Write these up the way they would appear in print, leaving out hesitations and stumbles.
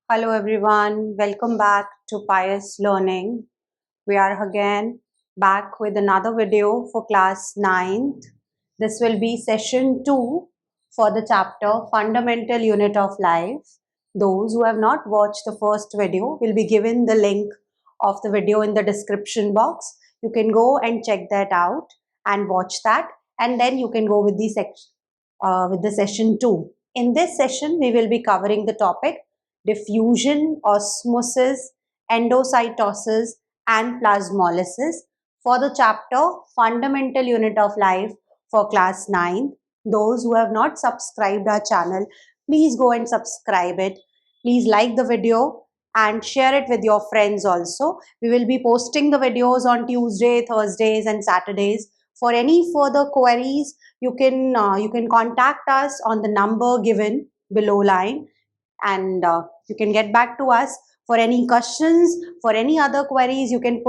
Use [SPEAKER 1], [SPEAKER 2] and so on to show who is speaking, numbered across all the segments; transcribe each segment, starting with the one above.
[SPEAKER 1] Hello everyone, welcome back to Pious Learning. We are again back with another video for class 9th. This will be session 2 for the chapter Fundamental Unit of Life. Those who have not watched the first video will be given the link of the video in the description box. You can go and check that out and watch that, and then you can go with the session 2. In this session, we will be covering the topic diffusion, osmosis, endocytosis, and plasmolysis for the chapter Fundamental Unit of Life for class 9. Those who have not subscribed our channel, please go and subscribe it. Please like the video and share it with your friends also. We will be posting the videos on Tuesday, Thursdays, and Saturdays. For any further queries, you can contact us on the number given below line, and you can get back to us for any questions, for any other queries. You can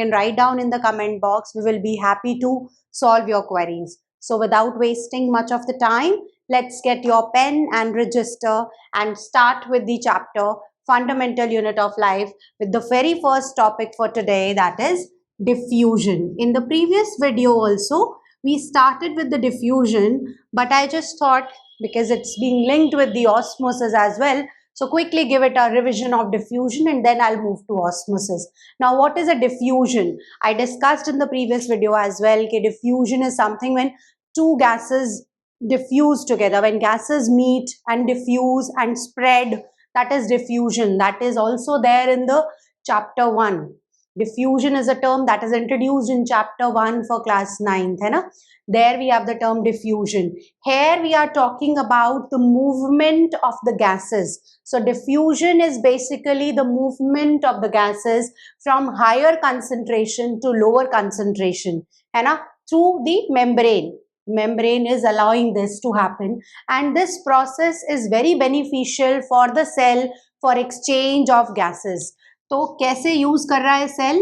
[SPEAKER 1] write down in the comment box. We will be happy to solve your queries. So without wasting much of the time, let's get your pen and register and start with the chapter Fundamental Unit of Life with the very first topic for today, that is diffusion. In the previous video also we started with the diffusion, but I just thought, because it's being linked with the osmosis as well, so quickly give it a revision of diffusion and then I'll move to osmosis. Now, what is a diffusion? I discussed in the previous video as well. Okay, diffusion is something when two gases diffuse together, when gases meet and diffuse and spread, that is diffusion. That is also there in the chapter 1. Diffusion is a term that is introduced in chapter 1 for class 9th, hai na? There we have the term diffusion. Here we are talking about the movement of the gases. So diffusion is basically the movement of the gases from higher concentration to lower concentration, hai na? Through the membrane. Membrane is allowing this to happen, and this process is very beneficial for the cell for exchange of gases. तो कैसे use कर रहा है cell?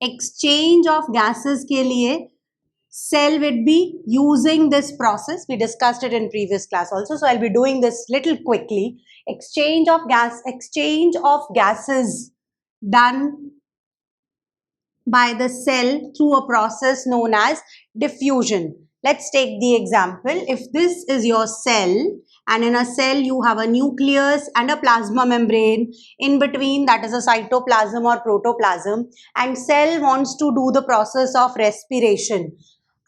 [SPEAKER 1] Exchange of gases के लिए cell would be using this process. We discussed it in previous class also, so I'll be doing this little quickly. Exchange of gases done by the cell through a process known as diffusion. Let's take the example. If this is your cell, and in a cell you have a nucleus and a plasma membrane, in between that is a cytoplasm or protoplasm, and cell wants to do the process of respiration.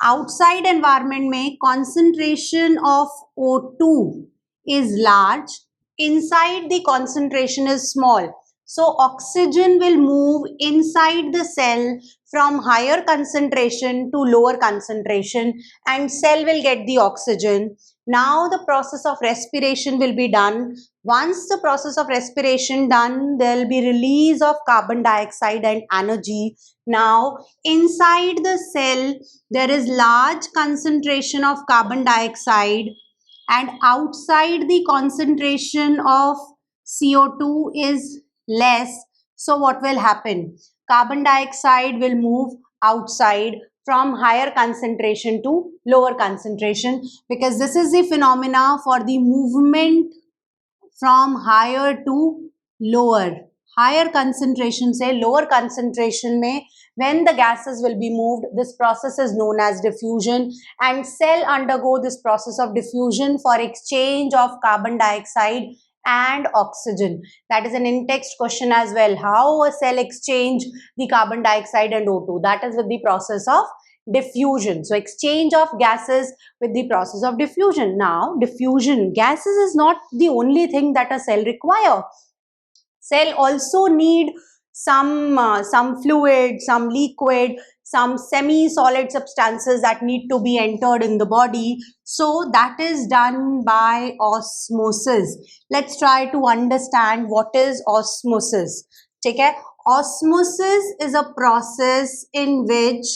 [SPEAKER 1] Outside environment में concentration of O2 is large, inside the concentration is small. So oxygen will move inside the cell from higher concentration to lower concentration, and cell will get the oxygen. Now the process of respiration will be done. Once the process of respiration done, there will be release of carbon dioxide and energy. Now inside the cell there is large concentration of carbon dioxide, and outside the concentration of CO2 is less. So what will happen? Carbon dioxide will move outside from higher concentration to lower concentration, because this is the phenomena for the movement from higher to lower. Higher concentration से lower concentration में when the gases will be moved, this process is known as diffusion, and cell undergo this process of diffusion for exchange of carbon dioxide and oxygen. That is an in-text question as well. How a cell exchange the carbon dioxide and O2? That is with the process of diffusion. So exchange of gases with the process of diffusion. Now diffusion, gases is not the only thing that a cell require. Cell also need some fluid, some liquid, some semi-solid substances that need to be entered in the body. So that is done by osmosis. Let's try to understand what is osmosis. Okay? Osmosis is a process in which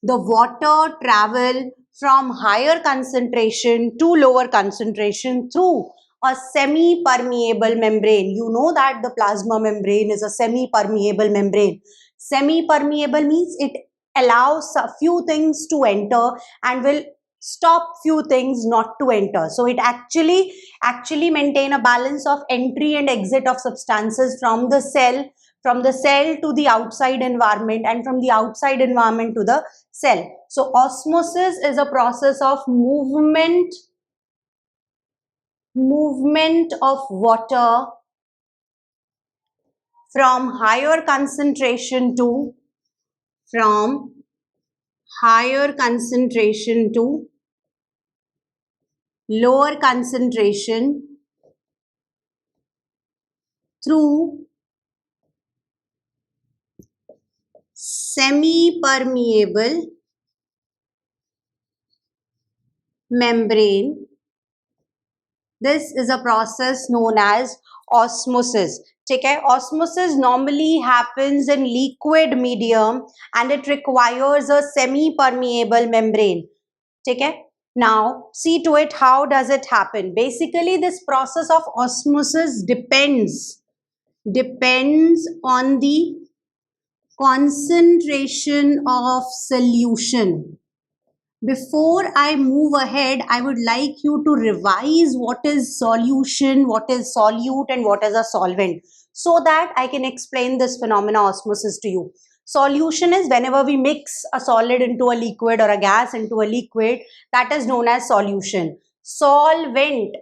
[SPEAKER 1] the water travel from higher concentration to lower concentration through a semi-permeable membrane. You know that the plasma membrane is a semi-permeable membrane. Semi-permeable means it allows a few things to enter and will stop few things not to enter. So it actually maintain a balance of entry and exit of substances from the cell to the outside environment, and from the outside environment to the cell. So osmosis is a process of movement of water from higher concentration to lower concentration through semi-permeable membrane. This is a process known as osmosis. Okay, osmosis normally happens in liquid medium and it requires a semi-permeable membrane. Okay, now see to it, how does it happen? Basically, this process of osmosis depends on the concentration of solution. Before I move ahead, I would like you to revise what is solution, what is solute, and what is a solvent, so that I can explain this phenomena osmosis to you. Solution is whenever we mix a solid into a liquid or a gas into a liquid, that is known as solution. Solvent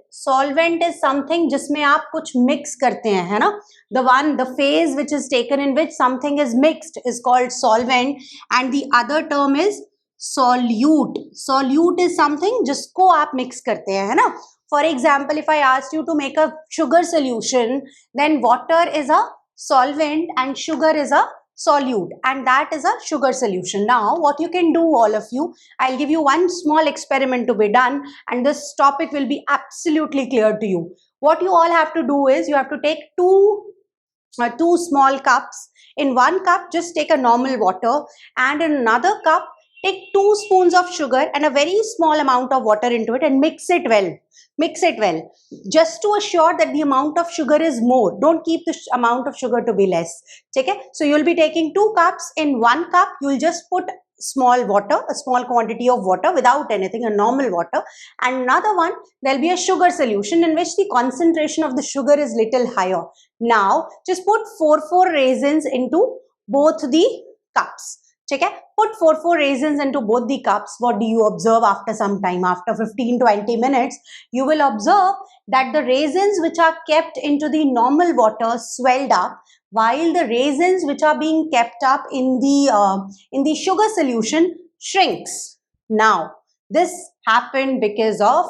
[SPEAKER 1] is something जिसमें आप कुछ mix करते हैं, है ना? The phase which is taken in which something is mixed is called solvent, and the other term is solute. Solute is something जिसको आप mix करते हैं, है ना? For example, if I asked you to make a sugar solution, then water is a solvent and sugar is a solute, and that is a sugar solution. Now what you can do, all of you, I'll give you one small experiment to be done, and this topic will be absolutely clear to you. What you all have to do is you have to take two small cups. In one cup, just take a normal water, and in another cup, take 2 spoons of sugar and a very small amount of water into it, and mix it well. Mix it well, just to assure that the amount of sugar is more. Don't keep the amount of sugar to be less. Okay? So you'll be taking 2 cups. In 1 cup, you'll just put small water, a small quantity of water without anything, a normal water. And another one, there'll be a sugar solution in which the concentration of the sugar is little higher. Now, just put 4 raisins into both the cups. Okay? Put 4 raisins into both the cups. What do you observe after some time? After 15-20 minutes, you will observe that the raisins which are kept into the normal water swelled up, while the raisins which are being kept up in the sugar solution shrinks. Now, this happened because of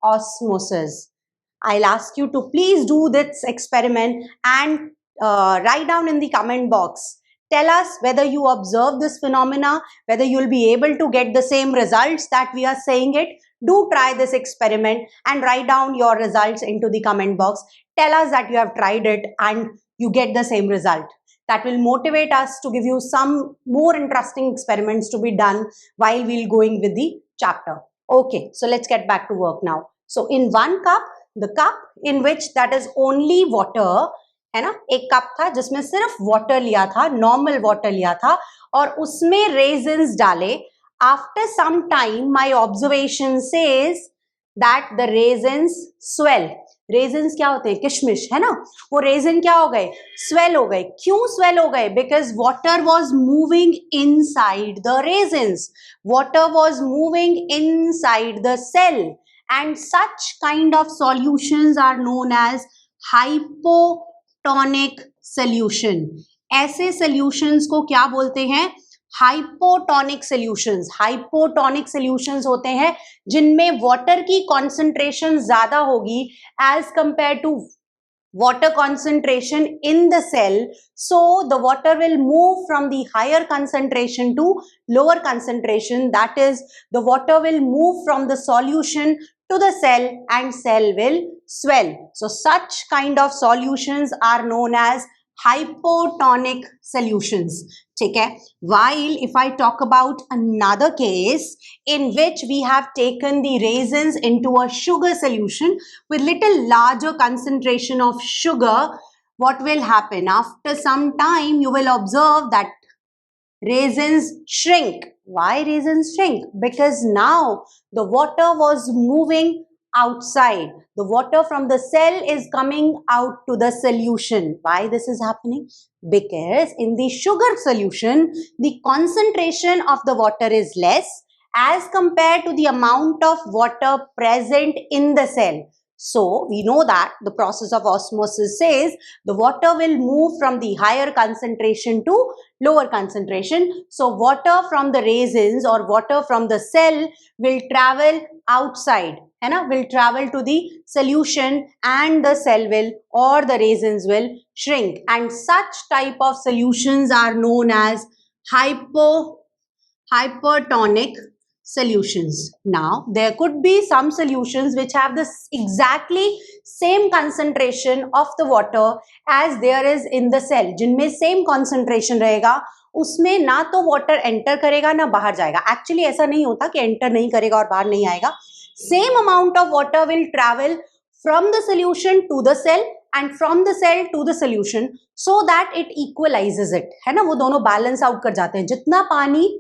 [SPEAKER 1] osmosis. I'll ask you to please do this experiment and write down in the comment box. Tell us whether you observe this phenomena, whether you'll be able to get the same results that we are saying it. Do try this experiment and write down your results into the comment box. Tell us that you have tried it and you get the same result. That will motivate us to give you some more interesting experiments to be done while we'll going with the chapter. Okay, so let's get back to work now. So in 1 cup, the cup in which that is only water, है ना, एक cup था जिसमें सिर्फ water लिया था, normal water लिया था, और उसमें रेजिन्स डाले. After some time my observation says that the raisins swell. Raisins क्या होते हैं? किशमिश, है ना? वो रेजिन क्या हो गए? स्वेल हो गए. क्यों स्वेल हो गए? Because water was moving inside the raisins. Water was moving inside the cell, and such kind of solutions are known as hypotonic solution. ऐसे सॉल्यूशंस को क्या बोलते हैं? Hypotonic solutions. हाइपोटोनिक सॉल्यूशंस होते हैं जिनमें वाटर की कॉन्सेंट्रेशन ज्यादा होगी as compare to water concentration in the cell. So the water will move from the higher concentration to lower concentration. That is, the water will move from the solution to the cell and cell will swell. So such kind of solutions are known as hypotonic solutions. ठीक है? While if I talk about another case in which we have taken the raisins into a sugar solution with little larger concentration of sugar, what will happen? After some time, you will observe that raisins shrink. Why raisins shrink? Because now the water was moving outside. The water from the cell is coming out to the solution. Why this is happening? Because in the sugar solution, the concentration of the water is less as compared to the amount of water present in the cell. So we know that the process of osmosis says the water will move from the higher concentration to lower concentration. So water from the raisins or water from the cell will travel outside, है ना, will travel to the solution, and the cell will or the raisins will shrink. And such type of solutions are known as hypertonic solutions. Now there could be some solutions which have the exactly same concentration of the water as there is in the cell, जिनमें same concentration रहेगा, उसमें ना तो water enter करेगा ना बाहर जाएगा. Actually ऐसा नहीं होता कि enter नहीं करेगा और बाहर नहीं आएगा. Same amount of water will travel from the solution to the cell and from the cell to the solution so that it equalizes it, है ना, वो दोनों balance out कर जाते हैं. जितना पानी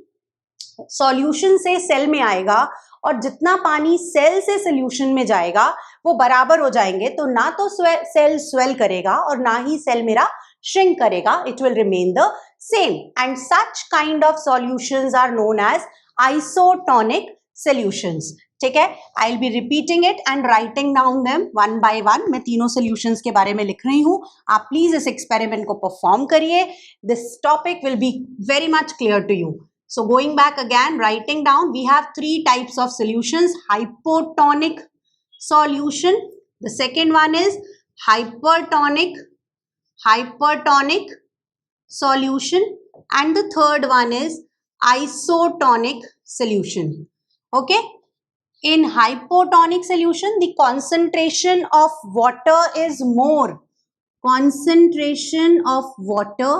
[SPEAKER 1] सॉल्यूशन से सेल में आएगा और जितना पानी सेल से सॉल्यूशन में जाएगा वो बराबर हो जाएंगे. तो ना तो सेल स्वेल करेगा और ना ही सेल मेरा श्रिंक करेगा. It will remain the same. And such kind of solutions are known as isotonic solutions. ठीक है, I will be repeating it and writing down them one by one. मैं तीनों सॉल्यूशंस के बारे में लिख रही हूं. आप प्लीज इस एक्सपेरिमेंट को परफॉर्म करिए. This topic will be very much clear to you. So going back again, writing down, we have three types of solutions. Hypotonic solution. The second one is hypertonic solution. And the third one is isotonic solution. Okay. In hypotonic solution, the concentration of water is more. Concentration of water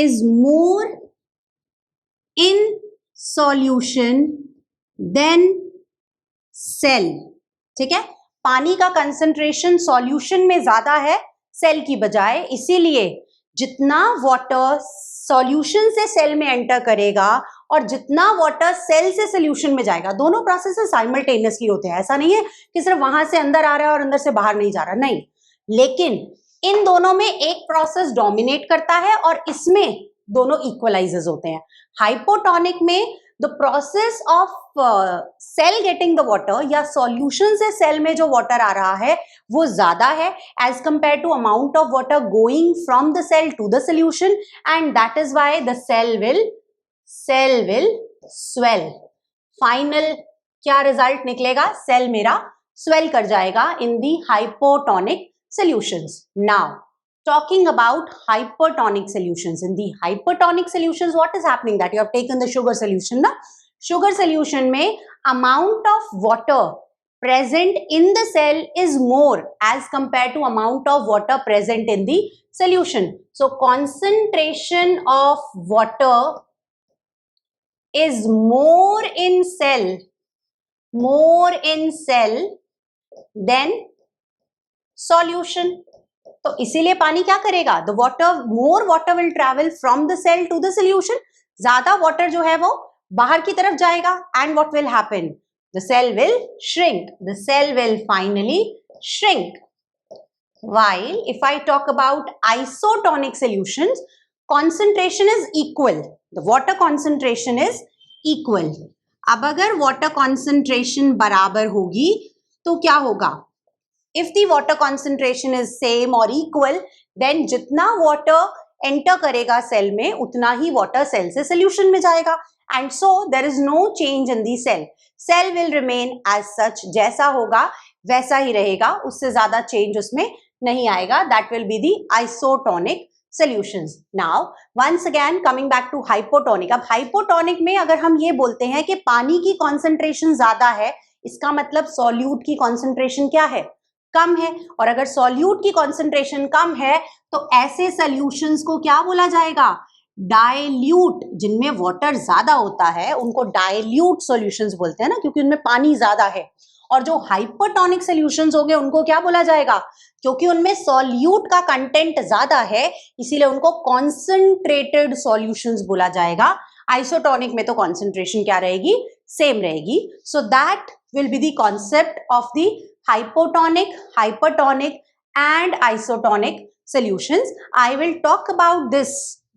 [SPEAKER 1] is more in solution than cell. ठीक है, पानी का concentration solution में ज्यादा है cell की बजाय, इसीलिए जितना वाटर सॉल्यूशन से सेल में एंटर करेगा और जितना वाटर सेल से सॉल्यूशन में जाएगा, दोनों प्रोसेस साइमल्टेनियसली होते हैं. ऐसा नहीं है कि सिर्फ वहां से अंदर आ रहा है और अंदर से बाहर नहीं जा रहा, नहीं. लेकिन इन दोनों में एक प्रोसेस डोमिनेट करता है और इसमें दोनों इक्वलाइजेस होते हैं. हाइपोटोनिक में the process of cell getting the water या सॉल्यूशन से सेल में जो वाटर आ रहा है वो ज्यादा है as compare to amount of water going from the cell to the solution, and that is why the cell will swell. Final क्या रिजल्ट निकलेगा? सेल मेरा स्वेल कर जाएगा in the hypotonic solutions. Now talking about hypertonic solutions. In the hypertonic solutions, what is happening? That you have taken the sugar solution, na? Sugar solution में amount of water present in the cell is more as compared to amount of water present in the solution. So concentration of water is more in cell than solution. तो इसीलिए पानी क्या करेगा? The water, more water will travel from the cell to the solution. ज्यादा water जो है वो बाहर की तरफ जाएगा. And what will happen? The cell will shrink. The cell will finally shrink. While if I talk about isotonic solutions, concentration is equal. The water concentration is equal. अब अगर water concentration बराबर होगी तो क्या होगा? If the water concentration is same or equal, then जितना water enter करेगा cell में उतना ही water सेल से solution में जाएगा. And so there is no change in the cell. Cell will remain as such. जैसा होगा वैसा ही रहेगा, उससे ज्यादा change उसमें नहीं आएगा. That will be the isotonic solutions. Now once again coming back to hypotonic. अब hypotonic में अगर हम ये बोलते हैं कि पानी की concentration ज्यादा है, इसका मतलब solute की concentration क्या है? कम है. और अगर सॉल्यूट की कंसंट्रेशन कम है तो ऐसे सॉल्यूशंस को क्या बोला जाएगा? डाइल्यूट. जिनमें वाटर ज्यादा होता है उनको डाइल्यूट सॉल्यूशंस बोलते हैं ना, क्योंकि उनमें पानी ज्यादा है. और जो हाइपरटोनिक सॉल्यूशंस होंगे उनको क्या बोला जाएगा? क्योंकि उनमें सॉल्यूट का कंटेंट ज्यादा है इसीलिए उनको कॉन्सेंट्रेटेड सॉल्यूशंस बोला जाएगा. आइसोटोनिक में तो कॉन्सेंट्रेशन क्या रहेगी? सेम रहेगी. So that will be the concept of the hypotonic, hypertonic and isotonic solutions. I will talk about this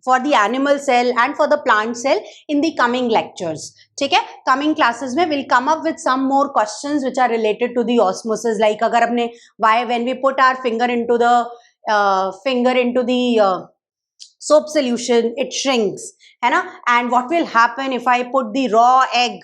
[SPEAKER 1] for the animal cell and for the plant cell in the coming lectures. ठीक है, coming classes में we'll come up with some more questions which are related to the osmosis. Like अगर अपने when we put our finger into the soap solution, it shrinks, है ना? And what will happen if I put the raw egg?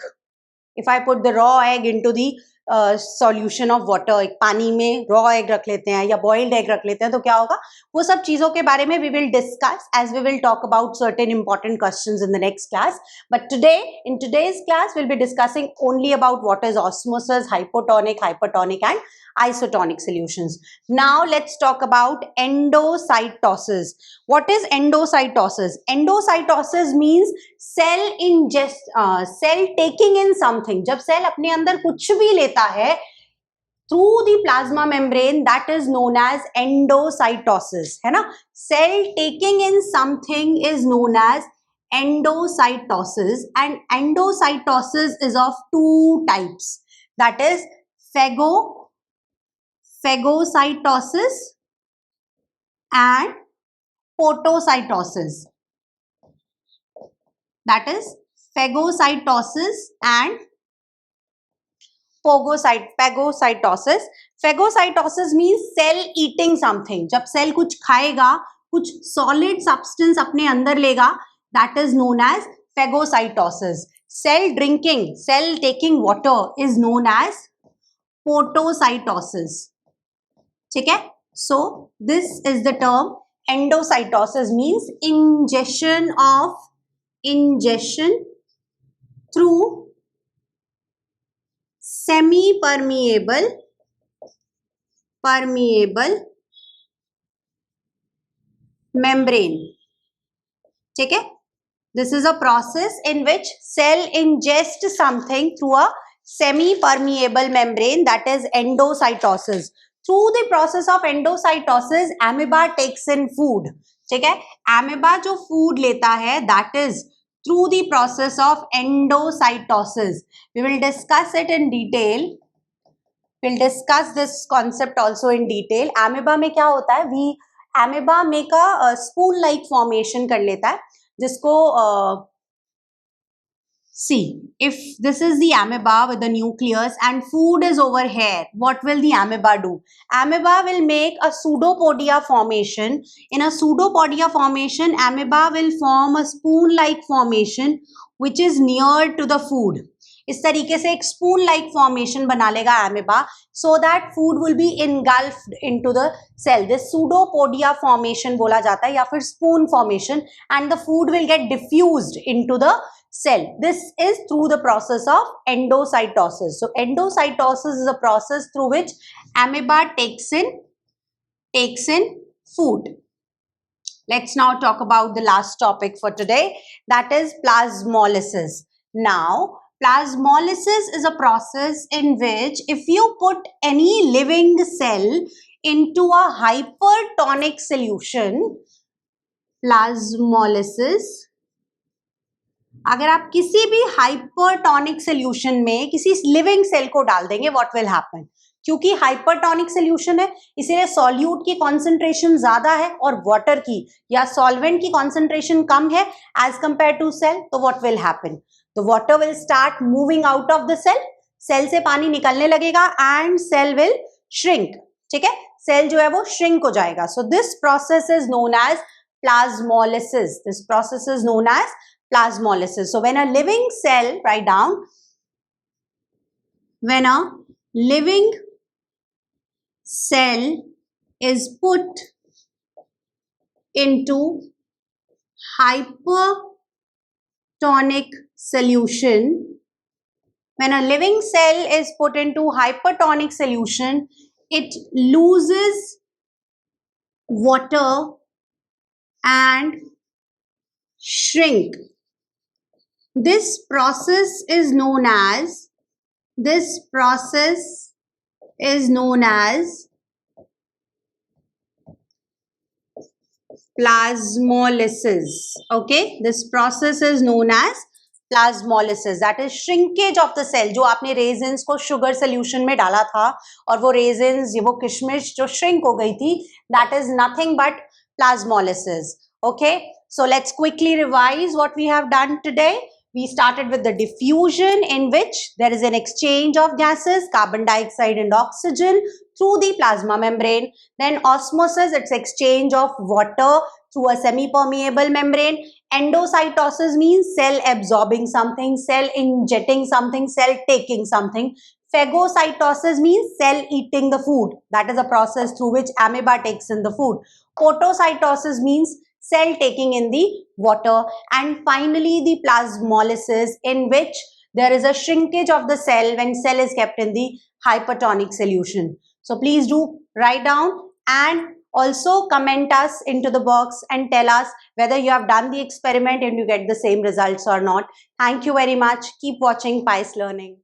[SPEAKER 1] If I put the raw egg into the solution of water, एक पानी में raw egg रख लेते हैं या boiled egg रख लेते हैं तो क्या होगा? वो सब चीजों के बारे में we will discuss as we will talk about certain important questions in the next class. But today in today's class will be discussing only about what is osmosis, hypotonic, hypertonic and isotonic solutions. Now let's talk about endocytosis. What is endocytosis? Endocytosis means cell taking in something. जब cell अपने अंदर कुछ भी लेता है through the plasma membrane, that is known as endocytosis, है ना? Cell taking in something is known as endocytosis, and endocytosis is of two types. That is phagocytosis and podocytosis. That is phagocytosis and phagocytosis. Phagocytosis means cell eating something. जब cell कुछ खाएगा, कुछ solid substance अपने अंदर लेगा, that is known as phagocytosis. Cell drinking, cell taking water is known as podocytosis. ठीक है? So this is the term endocytosis. Means ingestion through semi-permeable membrane. ठीक है? This is a process in which cell ingests something through a semi-permeable membrane, that is endocytosis. Through the process of endocytosis, amoeba takes in food. ठीक है? Amoeba जो food लेता है, that is through the process of endocytosis. We will discuss it in detail. We'll discuss this concept also in detail. Amoeba में क्या होता है? Amoeba make a spoon-like formation कर लेता है, जिसको see, if this is the amoeba with the nucleus and food is over here, what will the amoeba do? Amoeba will make a pseudopodia formation. In a pseudopodia formation, amoeba will form a spoon-like formation which is near to the food. इस तरीके से एक spoon like formation बना लेगा amoeba so that food will be engulfed into the cell. This pseudopodia formation बोला जाता है या फिर spoon formation, and the food will get diffused into the cell. This is through the process of endocytosis. So endocytosis is a process through which amoeba takes in food. Let's now talk about the last topic for today, that is plasmolysis. Now plasmolysis is a process in which if you put any living cell into a hypertonic solution, plasmolysis, अगर आप किसी भी hypertonic solution में किसी living cell को डाल देंगे, what will happen? क्योंकि हाइपरटोनिक सोल्यूशन है इसीलिए सॉल्यूट की कॉन्सेंट्रेशन ज्यादा है और वाटर की या सॉल्वेंट की कॉन्सेंट्रेशन कम है एज कंपेयर टू सेल. तो what will happen? The water will start moving out of the cell. Cell से पानी निकलने लगेगा एंड सेल विल श्रिंक. ठीक है? सेल जो है वो श्रिंक हो जाएगा. So this process is known as plasmolysis. This process is known as plasmolysis. So when a living cell, write down, when a living cell is put into hypertonic solution, when a living cell is put into hypertonic solution, it loses water and shrink. This process is known as This process is known as plasmolysis. Okay, this process is known as plasmolysis, that is shrinkage of the cell. जो आपने raisins को sugar solution में डाला था और वो raisins, वो किशमिश जो shrink हो गई थी, that is nothing but plasmolysis. Okay, so let's quickly revise what we have done today. We started with the diffusion, in which there is an exchange of gases, carbon dioxide and oxygen, through the plasma membrane. Then osmosis, it's exchange of water through a semi-permeable membrane. Endocytosis means cell absorbing something, cell injecting something, cell taking something. Phagocytosis means cell eating the food. That is a process through which amoeba takes in the food. Photocytosis means cell taking in the water. And finally, the plasmolysis, in which there is a shrinkage of the cell when cell is kept in the hypertonic solution. So please do write down and also comment us into the box and tell us whether you have done the experiment and you get the same results or not. Thank you very much. Keep watching Pious Learning.